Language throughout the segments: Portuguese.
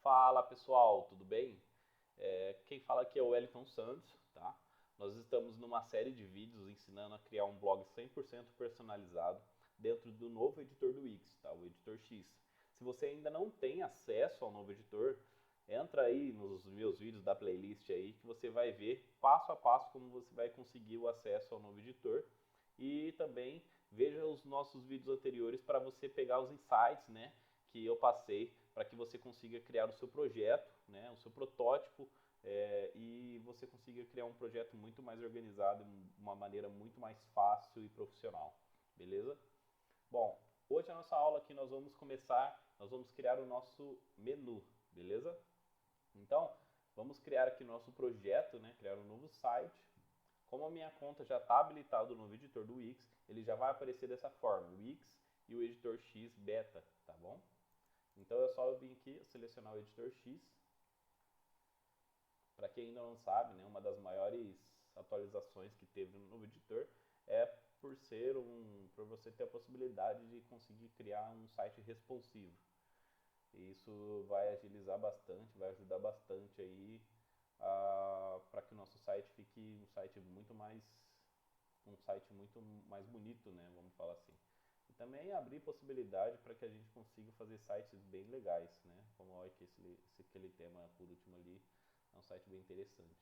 Fala pessoal, tudo bem? Quem fala aqui é o Wellington Santos, tá? Nós estamos numa série de vídeos ensinando a criar um blog 100% personalizado dentro do novo editor do Wix, tá? O Editor X. Se você ainda não tem acesso ao novo editor, entra aí nos meus vídeos da playlist aí que você vai ver passo a passo como você vai conseguir o acesso ao novo editor e também veja os nossos vídeos anteriores para você pegar os insights, né, que eu passei para que você consiga criar o seu projeto, né, o seu protótipo e você consiga criar um projeto muito mais organizado, de uma maneira muito mais fácil e profissional, beleza? Bom, hoje a nossa aula aqui nós vamos criar o nosso menu, beleza? Então, vamos criar aqui nosso projeto, né, criar um novo site. Como a minha conta já está habilitada no editor do Wix, ele já vai aparecer dessa forma, Wix e o editor X beta, tá bom? Então é só eu vir aqui selecionar o editor X. Para quem ainda não sabe, né, uma das maiores atualizações que teve no novo editor é por você ter a possibilidade de conseguir criar um site responsivo. E isso vai agilizar bastante, vai ajudar bastante aí para que o nosso site fique um site muito mais bonito, né? Vamos falar assim. E também abrir possibilidade para que a gente consiga fazer sites bem legais, né? Como olha que aquele tema por último ali é um site bem interessante.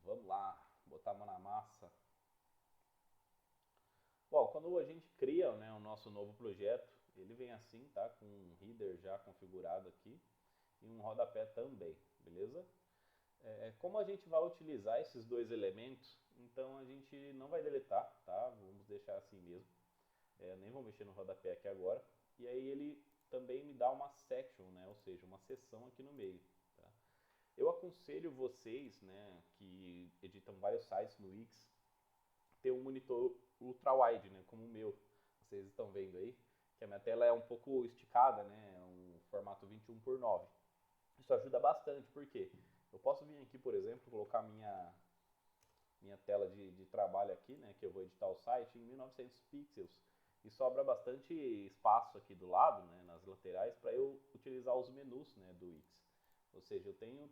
Vamos lá, botar a mão na massa. Bom, quando a gente cria, né, o nosso novo projeto, ele vem assim, tá? Com um header já configurado aqui e um rodapé também, beleza? Como a gente vai utilizar esses dois elementos, então a gente não vai deletar, tá? Vamos deixar assim mesmo. Nem vou mexer no rodapé aqui agora. E aí ele também me dá uma section, né? Ou seja, uma seção aqui no meio. Tá? Eu aconselho vocês, né, que editam vários sites no Wix, ter um monitor ultra-wide, né, como o meu. Vocês estão vendo aí que a minha tela é um pouco esticada, né? É um formato 21 por 9. Isso ajuda bastante, porque eu posso vir aqui, por exemplo, colocar minha tela de trabalho aqui, né, que eu vou editar o site, em 1900 pixels. E sobra bastante espaço aqui do lado, né, nas laterais, para eu utilizar os menus, né, do Wix. Ou seja, eu tenho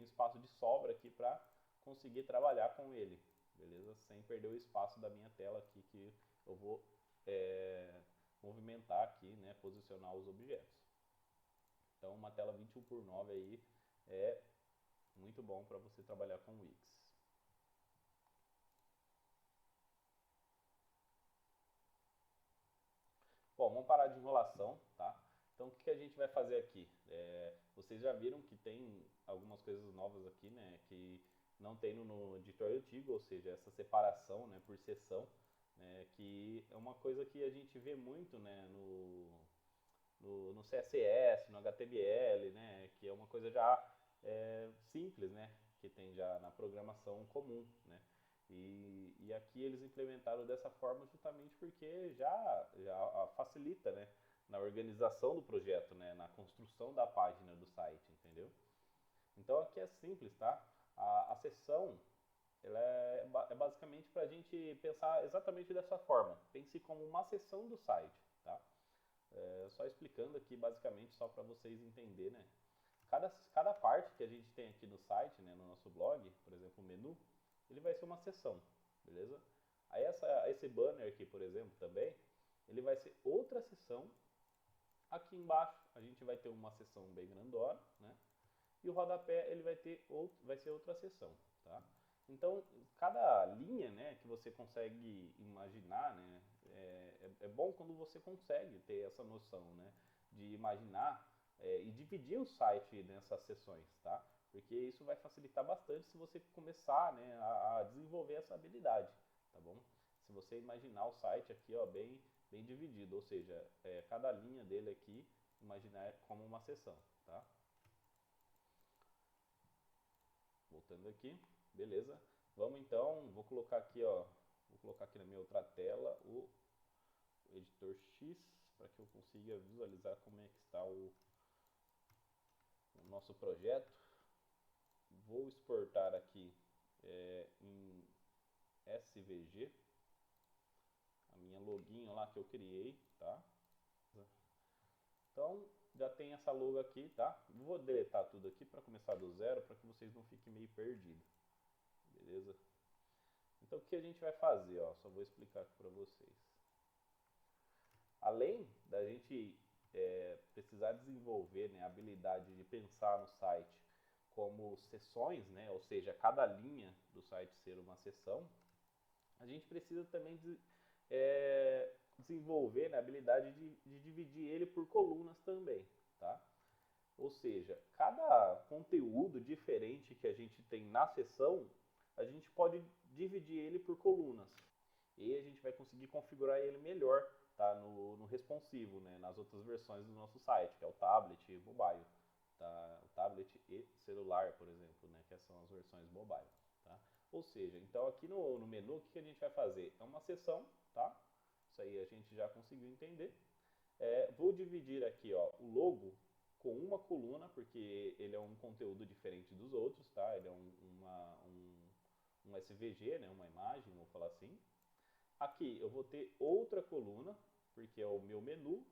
espaço de sobra aqui para conseguir trabalhar com ele, beleza? Sem perder o espaço da minha tela aqui que eu vou movimentar aqui, né, posicionar os objetos. Então, uma tela 21 por 9 aí é muito bom para você trabalhar com o Wix. Bom, vamos parar de enrolação, tá? Então, o que a gente vai fazer aqui? Vocês já viram que tem algumas coisas novas aqui, né? Que não tem no editor antigo, ou seja, essa separação, né, por seção, né? Que é uma coisa que a gente vê muito, né, no CSS, no HTML, né? Que é uma coisa já simples, né? Que tem já na programação comum, né? E aqui eles implementaram dessa forma justamente porque já facilita, né, na organização do projeto, né, na construção da página do site, entendeu? Então aqui é simples, tá? A seção ela é basicamente para a gente pensar exatamente dessa forma. Pense como uma seção do site, tá? Só explicando aqui basicamente só para vocês entenderem, né? Cada parte que a gente tem aqui no site, né, no nosso blog, por exemplo, o menu, ele vai ser uma seção, beleza? Aí esse banner aqui, por exemplo, também, ele vai ser outra seção. Aqui embaixo a gente vai ter uma seção bem grandona, né? E o rodapé ele vai ser outra seção, tá? Então, cada linha, né, que você consegue imaginar, né, é bom quando você consegue ter essa noção, né, de imaginar e dividir o site nessas seções, tá? Porque isso vai facilitar bastante se você começar, né, a desenvolver essa habilidade, tá bom? Se você imaginar o site aqui, ó, bem dividido, ou seja, cada linha dele aqui, imaginar como uma seção, tá? Voltando aqui, beleza? Vamos então, vou colocar aqui, ó, vou colocar aqui na minha outra tela o editor X para que eu consiga visualizar como é que está o nosso projeto. Vou exportar aqui em SVG a minha login lá que eu criei, tá? Então, já tem essa logo aqui, tá? Vou deletar tudo aqui para começar do zero, para que vocês não fiquem meio perdidos, beleza? Então o que a gente vai fazer, ó, só vou explicar aqui para vocês. Além da gente precisar desenvolver, né, a habilidade de pensar no site como seções, né, ou seja, cada linha do site ser uma seção, a gente precisa também desenvolver, né, a habilidade de dividir ele por colunas também, tá? Ou seja, cada conteúdo diferente que a gente tem na seção, a gente pode dividir ele por colunas. E a gente vai conseguir configurar ele melhor, tá, no responsivo, né, nas outras versões do nosso site, que é o tablet e mobile. Tá, o tablet e celular, por exemplo, né, que são as versões mobile. Tá? Ou seja, então aqui no menu, o que a gente vai fazer? É uma seção, tá? Isso aí a gente já conseguiu entender. Vou dividir aqui, ó, o logo com uma coluna, porque ele é um conteúdo diferente dos outros, tá? Ele é um SVG, né, uma imagem, vou falar assim. Aqui eu vou ter outra coluna, porque é o meu menu,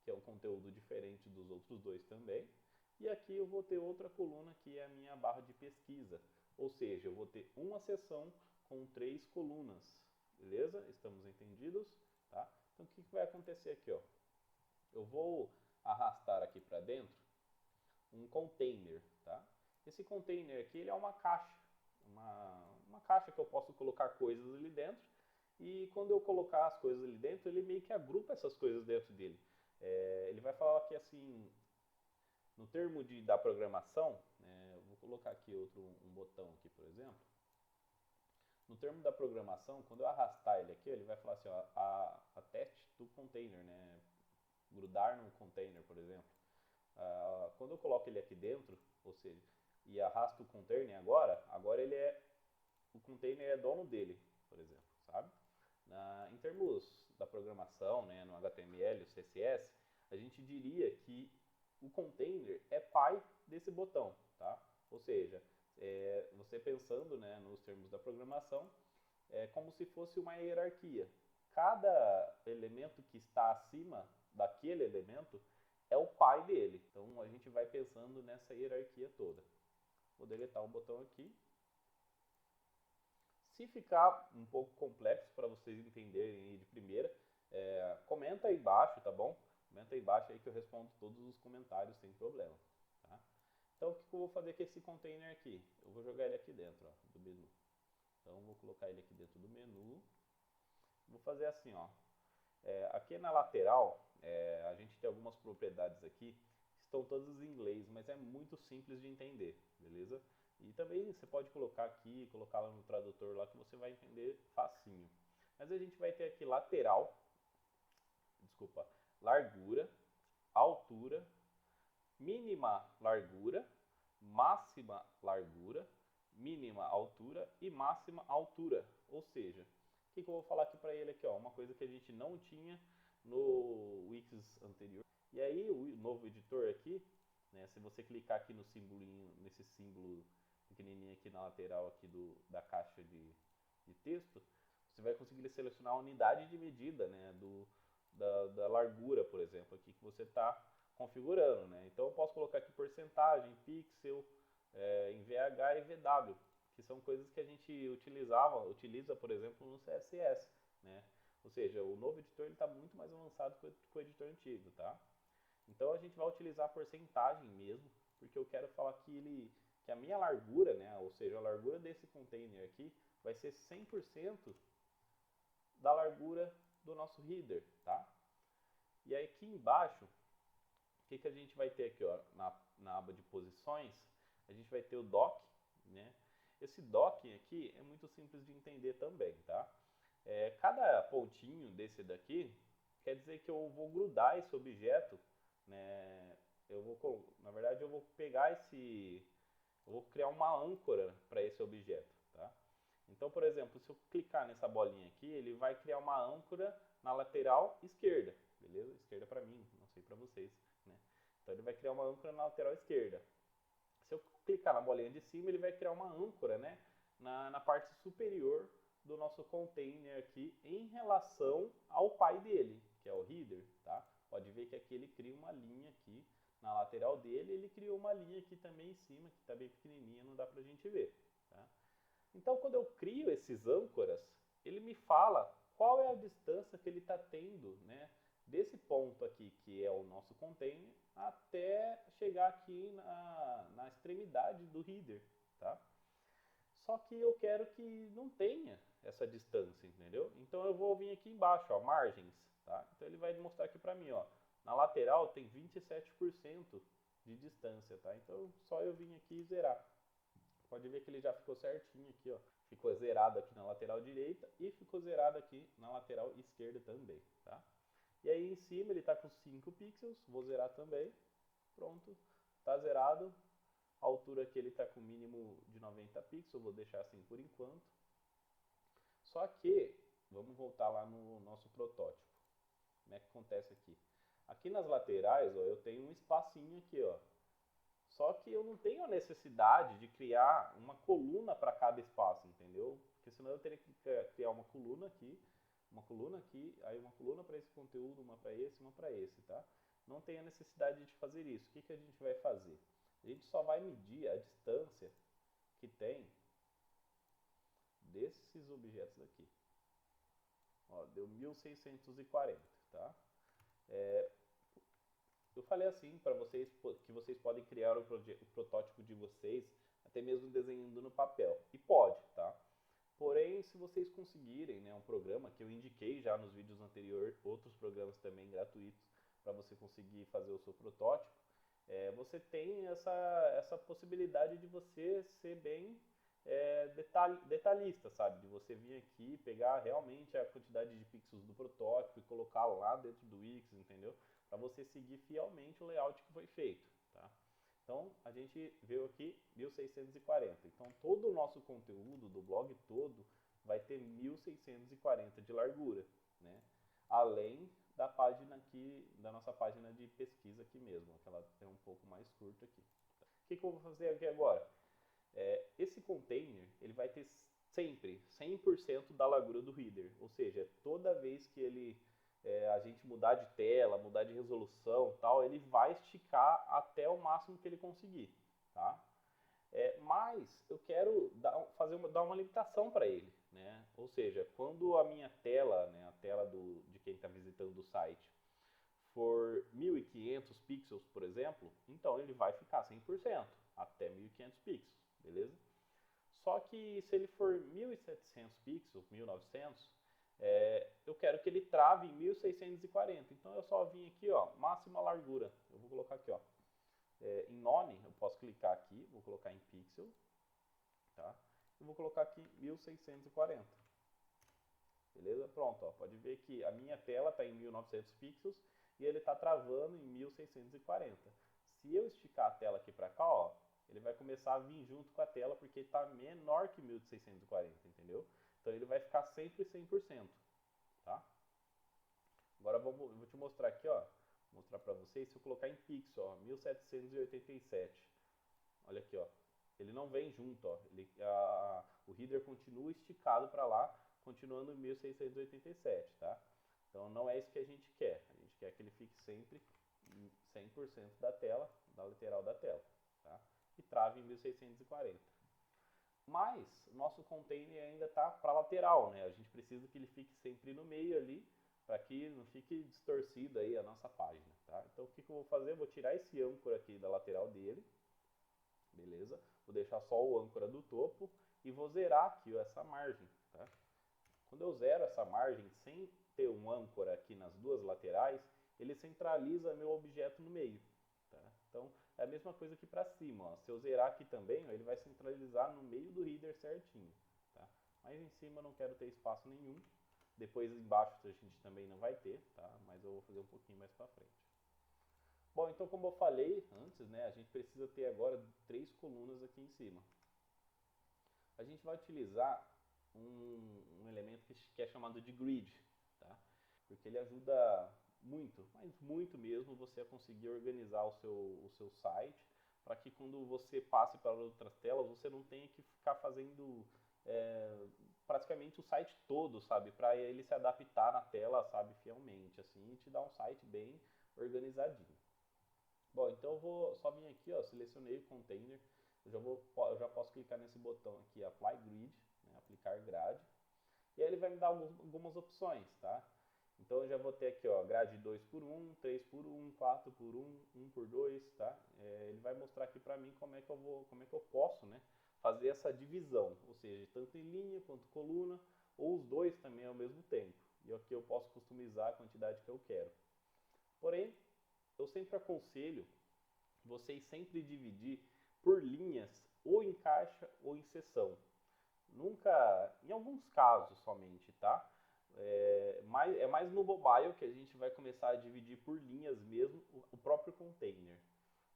que é um conteúdo diferente dos outros dois também. E aqui eu vou ter outra coluna, que é a minha barra de pesquisa. Ou seja, eu vou ter uma seção com 3 colunas. Beleza? Estamos entendidos? Tá? Então o que vai acontecer aqui? Ó? Eu vou arrastar aqui para dentro um container. Tá? Esse container aqui ele é uma caixa. Uma caixa que eu posso colocar coisas ali dentro. E quando eu colocar as coisas ali dentro, ele meio que agrupa essas coisas dentro dele. Ele vai falar aqui assim, no termo da programação, vou colocar aqui um botão aqui, por exemplo. No termo da programação, quando eu arrastar ele aqui, ele vai falar assim, ó, attach to container, né? Grudar no container, por exemplo. Quando eu coloco ele aqui dentro, ou seja, e arrasto o container agora o container é dono dele, por exemplo, sabe? Em termos da programação, né, no HTML, o CSS, a gente diria que o container é pai desse botão, tá? Ou seja, você pensando, né, nos termos da programação, é como se fosse uma hierarquia. Cada elemento que está acima daquele elemento é o pai dele. Então a gente vai pensando nessa hierarquia toda. Vou deletar um botão aqui. Se ficar um pouco complexo para vocês entenderem de primeira, comenta aí embaixo, tá bom? Comenta aí embaixo aí que eu respondo todos os comentários sem problema. Tá? Então o que eu vou fazer com esse container aqui? Eu vou jogar ele aqui dentro, ó, do menu. Então vou colocar ele aqui dentro do menu. Vou fazer assim, ó. Aqui na lateral, a gente tem algumas propriedades aqui, estão todas em inglês, mas é muito simples de entender, beleza? E também você pode colocar aqui, colocar lá no tradutor lá que você vai entender facinho. Mas a gente vai ter aqui largura, altura, mínima largura, máxima largura, mínima altura e máxima altura. Ou seja, o que eu vou falar aqui para ele aqui, ó, uma coisa que a gente não tinha no Wix anterior. E aí o novo editor aqui, né, se você clicar aqui no simbolinho, nesse símbolo pequenininho aqui na lateral aqui da caixa de texto, você vai conseguir selecionar a unidade de medida, né, da largura, por exemplo, aqui que você está configurando, né? Então eu posso colocar aqui porcentagem, pixel, em VH e VW, que são coisas que a gente utiliza, por exemplo, no CSS, né? Ou seja, o novo editor está muito mais avançado que o editor antigo, tá? Então a gente vai utilizar a porcentagem mesmo, porque eu quero falar que a minha largura, né, ou seja, a largura desse container aqui, vai ser 100% da largura do nosso header, tá? E aí aqui embaixo, o que a gente vai ter aqui, ó, na aba de posições, a gente vai ter o dock, né? Esse docking aqui é muito simples de entender também, tá? Cada pontinho desse daqui quer dizer que eu vou grudar esse objeto, né? Na verdade, eu vou pegar eu vou criar uma âncora para esse objeto, tá? Então, por exemplo, se eu clicar nessa bolinha aqui, ele vai criar uma âncora na lateral esquerda, beleza? Esquerda para mim, não sei para vocês, né? Então ele vai criar uma âncora na lateral esquerda. Se eu clicar na bolinha de cima, ele vai criar uma âncora, né, na parte superior do nosso container aqui em relação ao pai dele, que é o header, tá? Pode ver que aqui ele cria uma linha aqui na lateral dele, ele criou uma linha aqui também em cima, que está bem pequenininha, não dá pra gente ver. Tá? Então, quando eu crio esses âncoras, ele me fala qual é a distância que ele está tendo, né, desse ponto aqui, que é o nosso container, até chegar aqui na extremidade do header. Tá? Só que eu quero que não tenha essa distância, entendeu? Então eu vou vir aqui embaixo, ó, margens, tá? Então ele vai mostrar aqui pra mim, ó, na lateral tem 27% de distância, tá? Então só eu vim aqui e zerar. Pode ver que ele já ficou certinho aqui, ó. Ficou zerado aqui na lateral direita e ficou zerado aqui na lateral esquerda também, tá? E aí em cima ele tá com 5 pixels, vou zerar também. Pronto, tá zerado. A altura aqui ele está com mínimo de 90 pixels, vou deixar assim por enquanto. Só que, vamos voltar lá no nosso protótipo. Como é que acontece aqui? Aqui nas laterais, ó, eu tenho um espacinho aqui, ó. Só que eu não tenho a necessidade de criar uma coluna para cada espaço, entendeu? Porque senão eu teria que criar uma coluna aqui, aí uma coluna para esse conteúdo, uma para esse, uma para esse, tá? Não tem a necessidade de fazer isso. O que a gente vai fazer? A gente só vai medir a distância que tem desses objetos aqui. Ó, deu 1640, tá? Eu falei assim para vocês que vocês podem criar o protótipo de vocês, até mesmo desenhando no papel. E pode, tá? Porém, se vocês conseguirem, né, um programa que eu indiquei já nos vídeos anteriores, outros programas também gratuitos para você conseguir fazer o seu protótipo, você tem essa possibilidade de você ser bem detalhista, sabe? De você vir aqui, pegar realmente a quantidade de pixels do protótipo e colocar lá dentro do Wix, entendeu? Para você seguir fielmente o layout que foi feito, tá? Então, a gente viu aqui 1640. Então, todo o nosso conteúdo do blog todo vai ter 1640 de largura, né? Além da página aqui, da nossa página de pesquisa aqui mesmo, que ela é um pouco mais curta aqui. O que eu vou fazer aqui agora? Esse container, ele vai ter sempre 100% da largura do header, ou seja, toda vez que a gente mudar de tela, mudar de resolução, tal, ele vai esticar até o máximo que ele conseguir, tá? Mas eu quero dar uma limitação para ele, né? Ou seja, quando a minha tela, né, a tela de quem está visitando o site, for 1500 pixels, por exemplo, então ele vai ficar 100%, até 1500 pixels, beleza? Só que se ele for 1700 pixels, 1900, eu quero que ele trave em 1640. Então eu só vim aqui, ó, máxima largura. Eu vou colocar aqui, ó, em none, eu posso clicar aqui, vou colocar em pixel, tá? Eu vou colocar aqui 1640. Beleza? Pronto, ó, pode ver que a minha tela está em 1900 pixels e ele está travando em 1640. Se eu esticar a tela aqui para cá, ó, ele vai começar a vir junto com a tela porque está menor que 1640, entendeu? Então ele vai ficar sempre 100%, tá? Agora eu vou te mostrar aqui, ó, mostrar para vocês, se eu colocar em pixel, ó, 1787. Olha aqui, ó. Ele não vem junto, ó. O header continua esticado para lá, continuando em 1687, tá? Então não é isso que a gente quer. A gente quer que ele fique sempre em 100% da tela, da lateral da tela, tá? E trave em 1640. Mas o nosso container ainda está para a lateral, né? A gente precisa que ele fique sempre no meio ali, para que não fique distorcida aí a nossa página, tá? Então o que eu vou fazer? Eu vou tirar esse âncora aqui da lateral dele, beleza? Vou deixar só o âncora do topo e vou zerar aqui, ó, essa margem, tá? Quando eu zero essa margem sem ter um âncora aqui nas duas laterais, ele centraliza meu objeto no meio, tá? Então é a mesma coisa aqui para cima, ó. Se eu zerar aqui também, ó, ele vai centralizar no meio do header certinho, tá? Mas em cima eu não quero ter espaço nenhum. Depois embaixo a gente também não vai ter, tá? Mas eu vou fazer um pouquinho mais para frente. Bom, então como eu falei antes, né, a gente precisa ter agora 3 colunas aqui em cima. A gente vai utilizar um elemento que é chamado de grid, tá? Porque ele ajuda muito, mas muito mesmo, você a conseguir organizar o seu site, para que quando você passe para outras telas, você não tenha que ficar fazendo praticamente o site todo, sabe? Para ele se adaptar na tela, sabe, fielmente, assim, e te dar um site bem organizadinho. Bom, então eu vou só vir aqui, ó, selecionei o container, eu já posso clicar nesse botão aqui, Apply Grid, né, aplicar grade, e aí ele vai me dar algumas opções, tá? Então eu já vou ter aqui, ó, grade 2 por 1, 3 por 1, 4 por 1, 1 por 2, tá? Ele vai mostrar aqui pra mim como é que eu posso, né, fazer essa divisão, ou seja, tanto em linha quanto coluna, ou os dois também ao mesmo tempo. E aqui eu posso customizar a quantidade que eu quero. Porém, eu sempre aconselho vocês sempre dividir por linhas, ou em caixa ou em seção. Nunca, em alguns casos somente, tá? É mais no mobile que a gente vai começar a dividir por linhas mesmo o próprio container.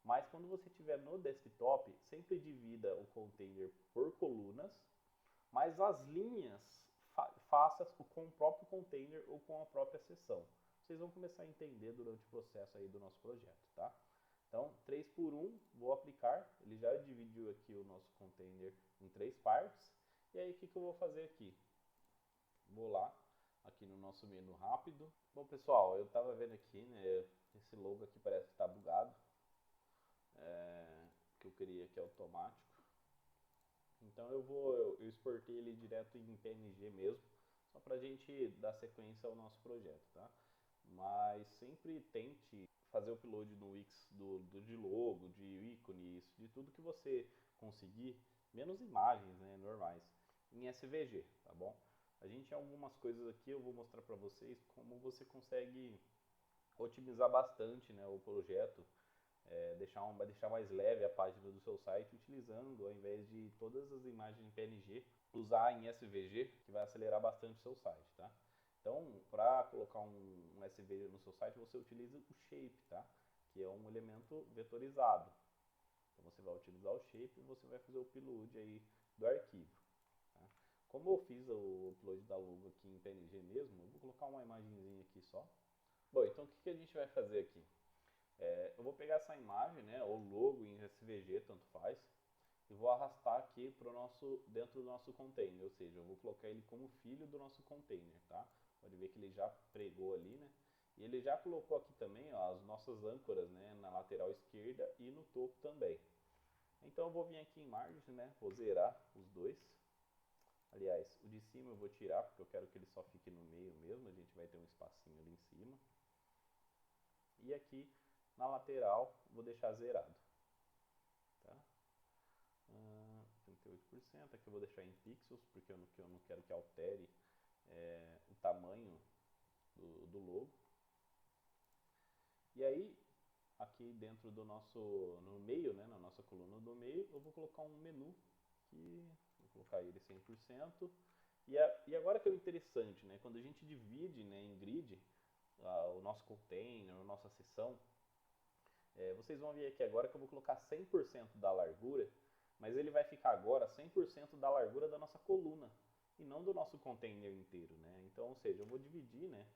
Mas quando você estiver no desktop, sempre divida o container por colunas, mas as linhas faça com o próprio container ou com a própria seção. Vocês vão começar a entender durante o processo aí do nosso projeto, tá? Então, 3 por 1, vou aplicar. Ele já dividiu aqui o nosso container em 3 partes. E aí, o que eu vou fazer aqui? Vou lá, aqui no nosso menu rápido. Bom, pessoal, eu estava vendo aqui, né? Esse logo aqui parece que está bugado. Que eu queria que é automático. Então eu exportei ele direto em PNG mesmo, só para a gente dar sequência ao nosso projeto, tá? Mas sempre tente fazer o upload no Wix de logo, de ícones, de tudo que você conseguir, menos imagens, né, normais, em SVG, tá bom? A gente tem algumas coisas aqui, eu vou mostrar para vocês como você consegue otimizar bastante, né, o projeto, deixar mais leve a página do seu site utilizando, ao invés de todas as imagens em PNG, usar em SVG, que vai acelerar bastante o seu site, tá? Então, para colocar um SVG no seu site, você utiliza o shape, tá? Que é um elemento vetorizado. Então, você vai utilizar o shape e você vai fazer o upload aí do arquivo. Tá? Como eu fiz o upload da logo aqui em PNG mesmo, eu vou colocar uma imagenzinha aqui só. Bom, então o que a gente vai fazer aqui? Eu vou pegar essa imagem, né, ou logo em SVG, tanto faz, e vou arrastar aqui dentro do nosso container, ou seja, eu vou colocar ele como filho do nosso container, tá? Pode ver que ele já pregou ali, né? E ele já colocou aqui também, ó, as nossas âncoras, né, na lateral esquerda e no topo também. Então eu vou vir aqui em margem, né, vou zerar os dois. Aliás, o de cima eu vou tirar, porque eu quero que ele só fique no meio mesmo, a gente vai ter um espacinho ali em cima. E aqui na lateral vou deixar zerado. Tá? 38%, aqui eu vou deixar em pixels, porque eu não quero que altere o tamanho do logo. E aí, aqui dentro no meio, né, na nossa coluna do meio, eu vou colocar um menu, que vou colocar ele 100%. E agora que é o interessante, né, quando a gente divide, né, em grid, o nosso container, a nossa seção, vocês vão ver aqui agora que eu vou colocar 100% da largura, mas ele vai ficar agora 100% da largura da nossa coluna e não do nosso container inteiro, né? Então, ou seja, eu vou dividir, né?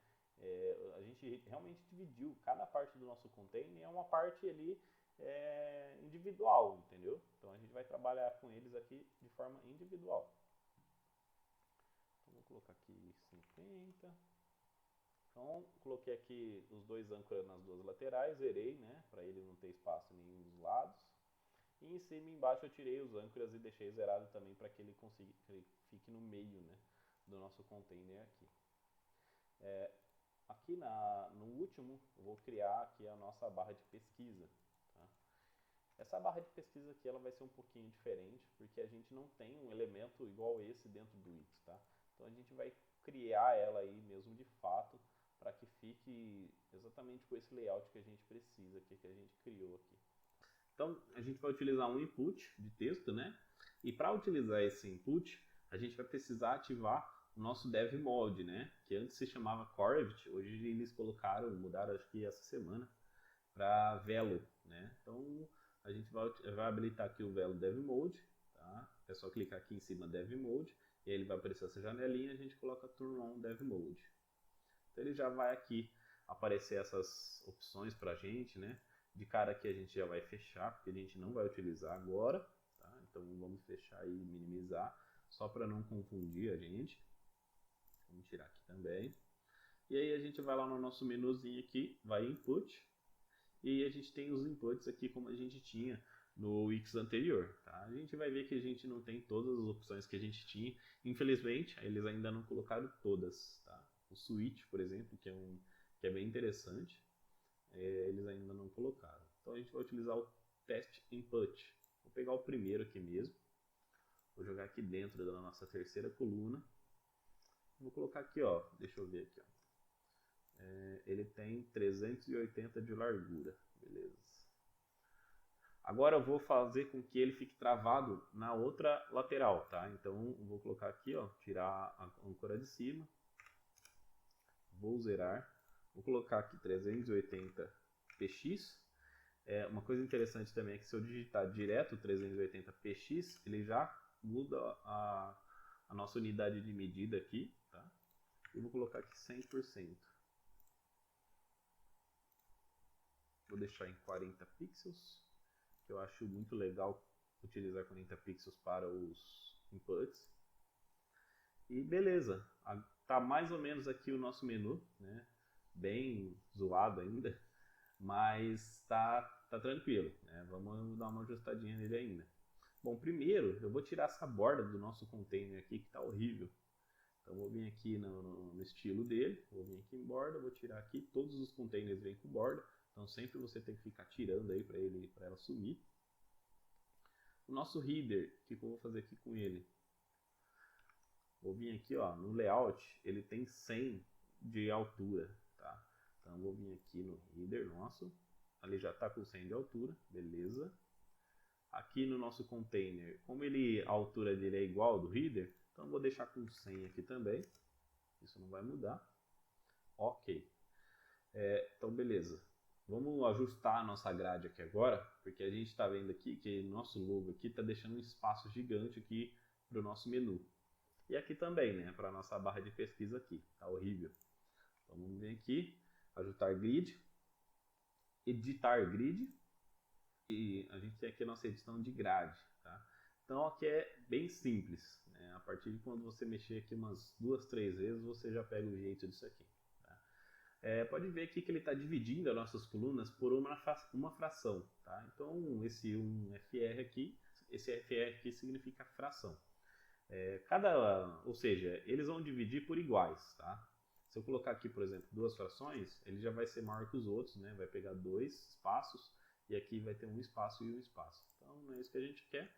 A gente realmente dividiu cada parte do nosso container é uma parte ali individual, entendeu? Então a gente vai trabalhar com eles aqui de forma individual. Então vou colocar aqui 50. Então, coloquei aqui os dois âncoras nas duas laterais, zerei, né, para ele não ter espaço em nenhum dos lados. E em cima e embaixo eu tirei os âncoras e deixei zerado também para que ele fique no meio, né, do nosso container aqui. Aqui no último, eu vou criar aqui a nossa barra de pesquisa. Tá? Essa barra de pesquisa aqui ela vai ser um pouquinho diferente, porque a gente não tem um elemento igual esse dentro do Wix. Tá? Então a gente vai criar ela aí mesmo de fato, para que fique exatamente com esse layout que a gente precisa aqui, que a gente criou aqui. Então, a gente vai utilizar um input de texto, né? E para utilizar esse input, a gente vai precisar ativar o nosso dev mode, né? Que antes se chamava Corvit, hoje eles mudaram acho que essa semana, para Velo, né? Então, a gente vai habilitar aqui o Velo Dev Mode, tá? É só clicar aqui em cima Dev Mode, e aí ele vai aparecer essa janelinha, a gente coloca Turn On Dev Mode. Então ele já vai aqui aparecer essas opções para a gente, né? De cara aqui a gente já vai fechar, porque a gente não vai utilizar agora, tá? Então vamos fechar e minimizar, só para não confundir a gente. Vamos tirar aqui também. E aí a gente vai lá no nosso menuzinho aqui, vai em Input, e a gente tem os inputs aqui como a gente tinha no Wix anterior, tá? A gente vai ver que a gente não tem todas as opções que a gente tinha, infelizmente eles ainda não colocaram todas, tá? O switch, por exemplo, que é bem interessante, eles ainda não colocaram. Então a gente vai utilizar o test input. Vou pegar o primeiro aqui mesmo, vou jogar aqui dentro da nossa terceira coluna, vou colocar aqui, ó, deixa eu ver aqui, ó. Ele tem 380 de largura, beleza. Agora eu vou fazer com que ele fique travado na outra lateral, tá? Então eu vou colocar aqui, ó, tirar a âncora de cima, vou zerar, vou colocar aqui 380 px. Uma coisa interessante também é que se eu digitar direto 380 px, ele já muda a nossa unidade de medida aqui, tá? Eu vou colocar aqui 100%. Vou deixar em 40 pixels, que eu acho muito legal utilizar 40 pixels para os inputs. E beleza, tá mais ou menos aqui o nosso menu, né? Bem zoado ainda, mas tá tranquilo, né? Vamos dar uma ajustadinha nele ainda. Bom, primeiro eu vou tirar essa borda do nosso container aqui que tá horrível. Então vou vir aqui no estilo dele, vou vir aqui em borda, vou tirar aqui, todos os containers vêm com borda, então sempre você tem que ficar tirando aí para ela sumir. O nosso header, o que eu vou fazer aqui com ele? Vou vir aqui, ó, no layout, ele tem 100 de altura, tá? Então vou vir aqui no header nosso, ali já está com 100 de altura, beleza. Aqui no nosso container, como a altura dele é igual ao do header, então vou deixar com 100 aqui também, isso não vai mudar. Ok, então beleza. Vamos ajustar a nossa grade aqui agora, porque a gente está vendo aqui que nosso logo aqui está deixando um espaço gigante aqui para o nosso menu. E aqui também, né, para a nossa barra de pesquisa aqui, tá horrível. Então vamos vir aqui, ajustar grid, editar grid, e a gente tem aqui a nossa edição de grade, tá? Então aqui é bem simples, né? A partir de quando você mexer aqui umas 2, 3 vezes, você já pega o jeito disso aqui. Pode ver aqui que ele está dividindo as nossas colunas por uma fração, tá? Então esse 1FR aqui, esse FR aqui significa fração. Ou seja, eles vão dividir por iguais, tá? Se eu colocar aqui, por exemplo, duas frações, ele já vai ser maior que os outros, né? Vai pegar 2 espaços e aqui vai ter um espaço e um espaço. Então não é isso que a gente quer.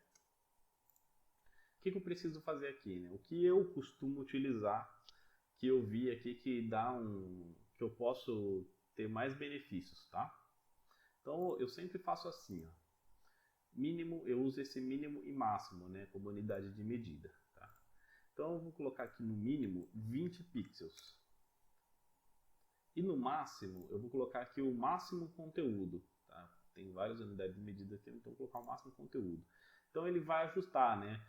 O que eu preciso fazer aqui, né? O que eu costumo utilizar, que eu vi aqui que que eu posso ter mais benefícios, tá? Então eu sempre faço assim, ó. Mínimo, eu uso esse mínimo e máximo, né, como unidade de medida, tá? Então eu vou colocar aqui no mínimo 20 pixels. E no máximo, eu vou colocar aqui o máximo conteúdo, tá? Tem várias unidades de medida aqui, então eu vou colocar o máximo conteúdo. Então ele vai ajustar, né,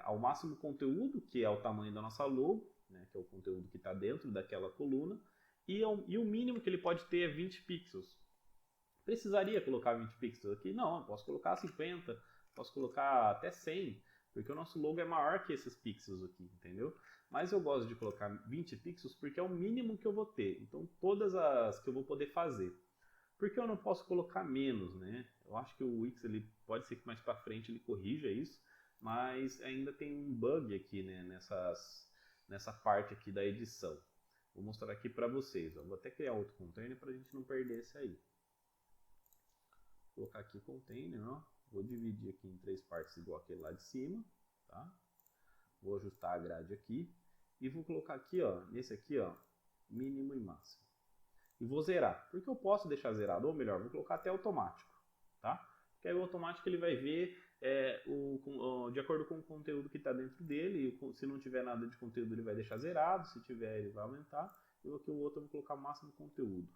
ao máximo conteúdo, que é o tamanho da nossa logo, né, que é o conteúdo que está dentro daquela coluna, e o mínimo que ele pode ter é 20 pixels. Precisaria colocar 20 pixels aqui? Não, eu posso colocar 50, posso colocar até 100, porque o nosso logo é maior que esses pixels aqui, entendeu? Mas eu gosto de colocar 20 pixels porque é o mínimo que eu vou ter, então todas as que eu vou poder fazer. Por que eu não posso colocar menos, né? Eu acho que o Wix ele pode ser que mais para frente ele corrija isso, mas ainda tem um bug aqui, né, nessa parte aqui da edição. Vou mostrar aqui para vocês. Ó. Vou até criar outro container para a gente não perder esse aí. Vou colocar aqui container, ó. Vou dividir aqui em 3 partes igual aquele lá de cima, tá? Vou ajustar a grade aqui e vou colocar aqui, ó, nesse aqui, ó, mínimo e máximo. E vou zerar, porque eu posso deixar zerado, ou melhor, vou colocar até automático, tá? Porque aí o automático ele vai ver de acordo com o conteúdo que está dentro dele, e se não tiver nada de conteúdo ele vai deixar zerado, se tiver ele vai aumentar, e aqui o outro eu vou colocar máximo conteúdo.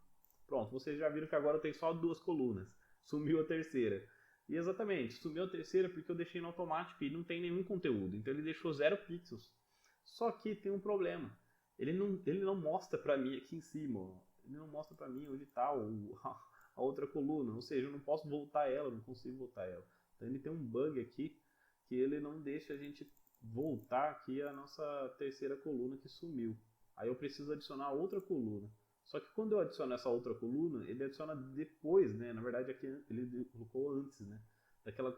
Pronto, vocês já viram que agora tem só 2 colunas, sumiu a terceira. E exatamente, sumiu a terceira porque eu deixei no automático e não tem nenhum conteúdo, então ele deixou 0 pixels. Só que tem um problema, ele não mostra para mim aqui em cima, ó. Ele não mostra para mim onde está a outra coluna, ou seja, eu não posso voltar ela, não consigo voltar ela. Então ele tem um bug aqui que ele não deixa a gente voltar aqui a nossa terceira coluna que sumiu. Aí eu preciso adicionar outra coluna. Só que quando eu adiciono essa outra coluna, ele adiciona depois, né? Na verdade aqui ele colocou antes, né? Daquela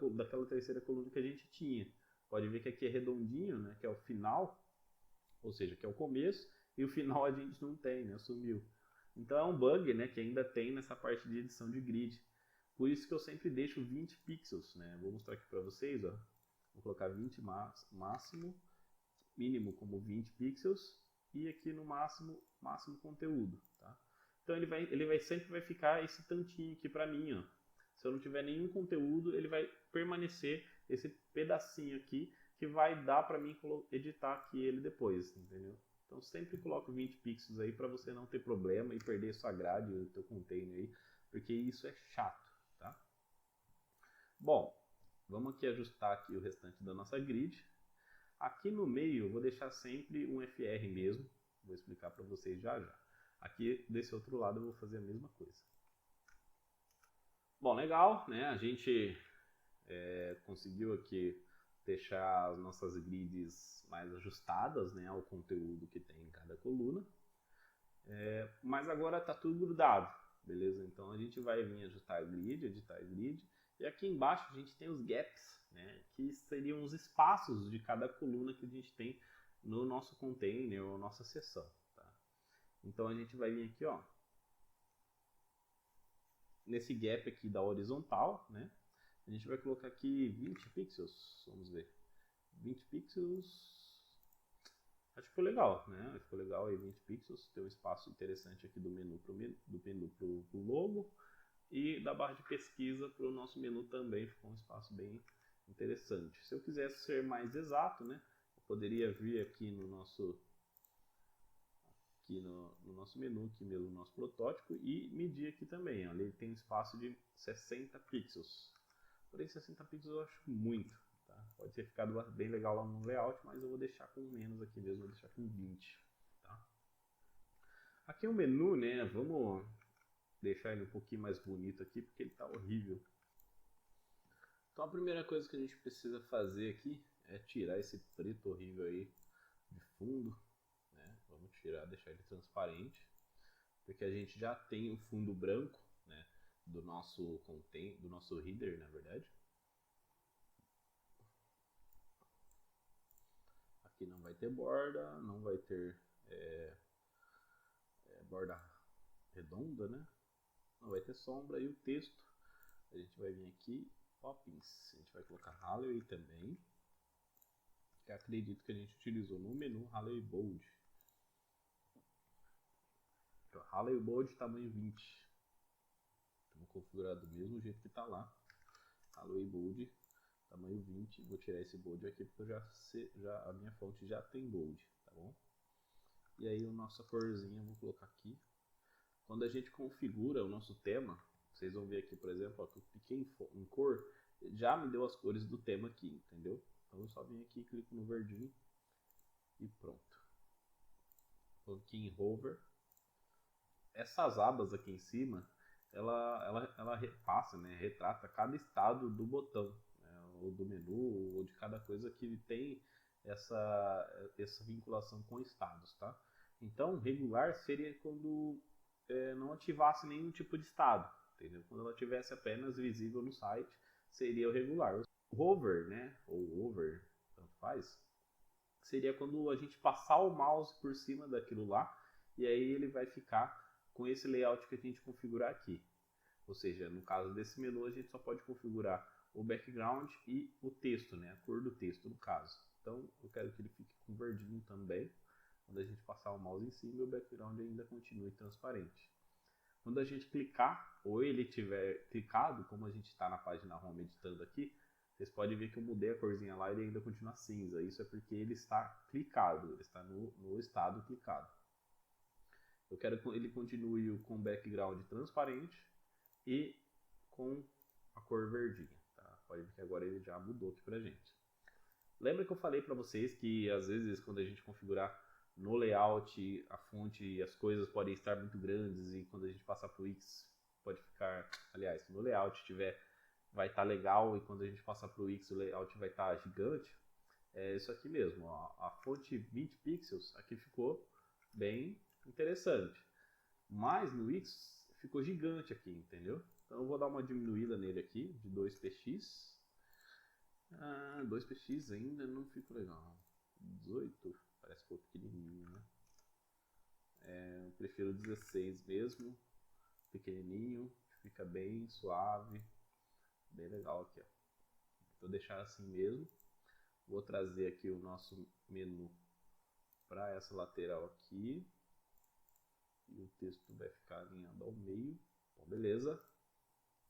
terceira coluna que a gente tinha. Pode ver que aqui é redondinho, né? Que é o final, ou seja, que é o começo, e o final a gente não tem, né? Sumiu. Então é um bug, né? Que ainda tem nessa parte de edição de grid. Por isso que eu sempre deixo 20 pixels, né? Vou mostrar aqui para vocês, ó. Vou colocar 20 máximo, mínimo como 20 pixels, e aqui no máximo conteúdo, tá? Então sempre vai ficar esse tantinho aqui para mim, ó. Se eu não tiver nenhum conteúdo, ele vai permanecer esse pedacinho aqui que vai dar para mim editar aqui ele depois, entendeu? Então sempre coloco 20 pixels aí para você não ter problema e perder sua grade, o teu container aí, porque isso é chato, tá? Bom, vamos aqui ajustar aqui o restante da nossa grid. Aqui no meio eu vou deixar sempre um FR mesmo, vou explicar para vocês já já. Aqui desse outro lado eu vou fazer a mesma coisa. Bom, legal, né? A gente conseguiu aqui deixar as nossas grids mais ajustadas, né, ao conteúdo que tem em cada coluna. Mas agora está tudo grudado, beleza? Então a gente vai vir ajustar a grid, editar a grid. E aqui embaixo a gente tem os gaps, né, que seriam os espaços de cada coluna que a gente tem no nosso container ou nossa seção. Tá? Então a gente vai vir aqui, ó, nesse gap aqui da horizontal, né? A gente vai colocar aqui 20 pixels, vamos ver. 20 pixels, acho que ficou legal, né? Ficou legal aí 20 pixels, tem um espaço interessante aqui do menu pro logo e da barra de pesquisa para o nosso menu também ficou um espaço bem interessante. Se eu quisesse ser mais exato, né? Eu poderia vir aqui no nosso menu, aqui mesmo no nosso protótipo e medir aqui também. Ó, ele tem um espaço de 60 pixels. Porém 60 pixels eu acho muito. Tá? Pode ter ficado bem legal lá no layout, mas eu vou deixar com menos aqui mesmo, vou deixar com 20. Tá? Aqui o menu, né? Vamos deixar ele um pouquinho mais bonito aqui, porque ele está horrível. Então a primeira coisa que a gente precisa fazer aqui é tirar esse preto horrível aí de fundo. Né? Vamos tirar, deixar ele transparente, porque a gente já tem o fundo branco, né, do nosso header, na verdade. Aqui não vai ter borda, não vai ter borda redonda, né? Não vai ter sombra, e o texto a gente vai vir aqui, Poppins, a gente vai colocar Halloween também, que acredito que a gente utilizou no menu Halloween Bold. Então, Halloween Bold tamanho 20. Vamos configurar do mesmo jeito que está lá. Halloween Bold tamanho 20. Vou tirar esse bold aqui porque a minha fonte já tem bold, tá bom? E aí a nossa corzinha eu vou colocar aqui. Quando a gente configura o nosso tema, vocês vão ver aqui, por exemplo, ó, que eu cliquei em cor, já me deu as cores do tema aqui, entendeu? Então eu só venho aqui, clico no verdinho e pronto. Vou aqui em hover. Essas abas aqui em cima, ela repassa, né, retrata cada estado do botão, né, ou do menu, ou de cada coisa que tem essa vinculação com estados, tá? Então, regular seria quando não ativasse nenhum tipo de estado, entendeu? Quando ela tivesse apenas visível no site, seria o regular. O hover, né, ou over, tanto faz, seria quando a gente passar o mouse por cima daquilo lá, e aí ele vai ficar com esse layout que a gente configurar aqui. Ou seja, no caso desse menu a gente só pode configurar o background e o texto, né? A cor do texto no caso. Então eu quero que ele fique com verdinho também. Quando a gente passar o mouse em cima, o background ainda continue transparente. Quando a gente clicar, ou ele tiver clicado, como a gente está na página home editando aqui, vocês podem ver que eu mudei a corzinha lá e ele ainda continua cinza. Isso é porque ele está clicado, ele está no estado clicado. Eu quero que ele continue com background transparente e com a cor verdinha. Tá? Pode ver que agora ele já mudou aqui pra gente. Lembra que eu falei para vocês que às vezes quando a gente configurar no layout, a fonte e as coisas podem estar muito grandes e quando a gente passar para o Wix pode ficar, aliás, se no layout vai estar legal e quando a gente passar para o Wix o layout vai estar gigante. É isso aqui mesmo, ó. A fonte 20 pixels aqui ficou bem interessante. Mas no Wix ficou gigante aqui, entendeu? Então eu vou dar uma diminuída nele aqui, de 2px. 2px ainda não ficou legal. 18 parece que ficou pequenininho, né? Eu prefiro 16 mesmo, pequenininho, fica bem suave, bem legal aqui, ó. Vou deixar assim mesmo. Vou trazer aqui o nosso menu para essa lateral aqui. E o texto vai ficar alinhado ao meio. Bom, beleza.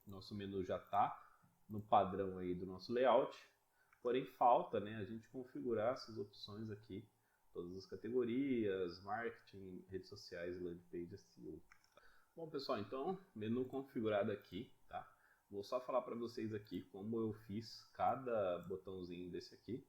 Nosso menu já está no padrão aí do nosso layout. Porém, falta, né, a gente configurar essas opções aqui. Todas as categorias, marketing, redes sociais, landing page, SEO. Bom, pessoal, então, menu configurado aqui, tá? Vou só falar para vocês aqui como eu fiz cada botãozinho desse aqui.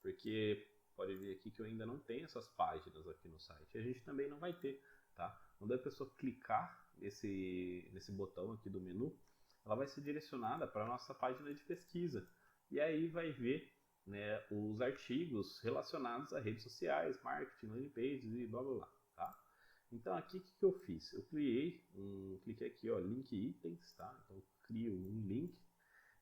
Porque pode ver aqui que eu ainda não tenho essas páginas aqui no site. A gente também não vai ter, tá? Quando a pessoa clicar nesse botão aqui do menu, ela vai ser direcionada para a nossa página de pesquisa. E aí vai ver, né, os artigos relacionados a redes sociais, marketing, landing pages e blá blá blá, tá? Então aqui o que eu fiz? Eu cliquei aqui, ó, link itens, tá? Então eu crio um link.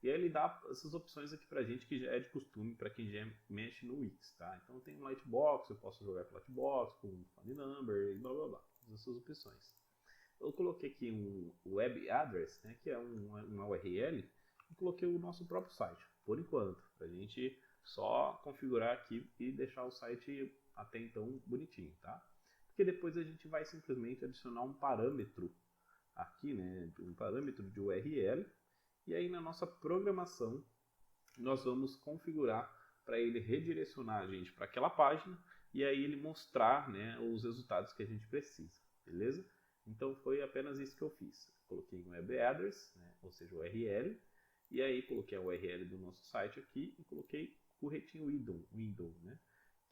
E aí ele dá essas opções aqui pra gente que já é de costume para quem já mexe no Wix, tá? Então tem um Lightbox, eu posso jogar com Lightbox, com phone number e blá blá blá, essas opções. Eu coloquei aqui um web address, né, que é uma URL, e coloquei o nosso próprio site, por enquanto, pra gente só configurar aqui e deixar o site até então bonitinho, tá? Porque depois a gente vai simplesmente adicionar um parâmetro aqui, né, um parâmetro de URL. E aí na nossa programação nós vamos configurar para ele redirecionar a gente para aquela página e aí ele mostrar, né, os resultados que a gente precisa, beleza? Então foi apenas isso que eu fiz. Coloquei um web address, né, ou seja, o URL, e aí coloquei a URL do nosso site aqui e coloquei corretinho window, né,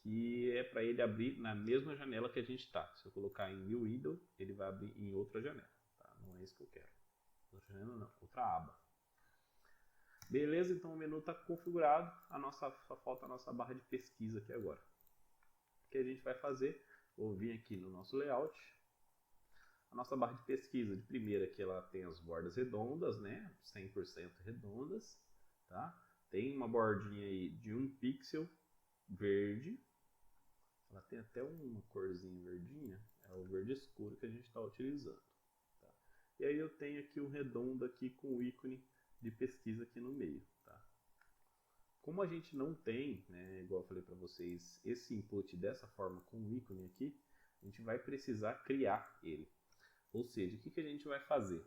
que é para ele abrir na mesma janela que a gente está. Se eu colocar em new window, ele vai abrir em outra janela, tá? Não é isso que eu quero. Outra janela não, outra aba. Beleza, então o menu está configurado, só falta a nossa barra de pesquisa aqui agora. O que a gente vai fazer? Vou vir aqui no nosso layout. A nossa barra de pesquisa, de primeira aqui, ela tem as bordas redondas, né? 100% redondas, tá? Tem uma bordinha aí de 1 pixel verde. Ela tem até uma corzinha verdinha, é o verde escuro que a gente está utilizando. Tá? E aí eu tenho aqui um redondo aqui com o ícone de pesquisa aqui no meio, tá? Como a gente não tem, né, igual eu falei para vocês, esse input dessa forma com o ícone aqui, a gente vai precisar criar ele. Ou seja, o que a gente vai fazer?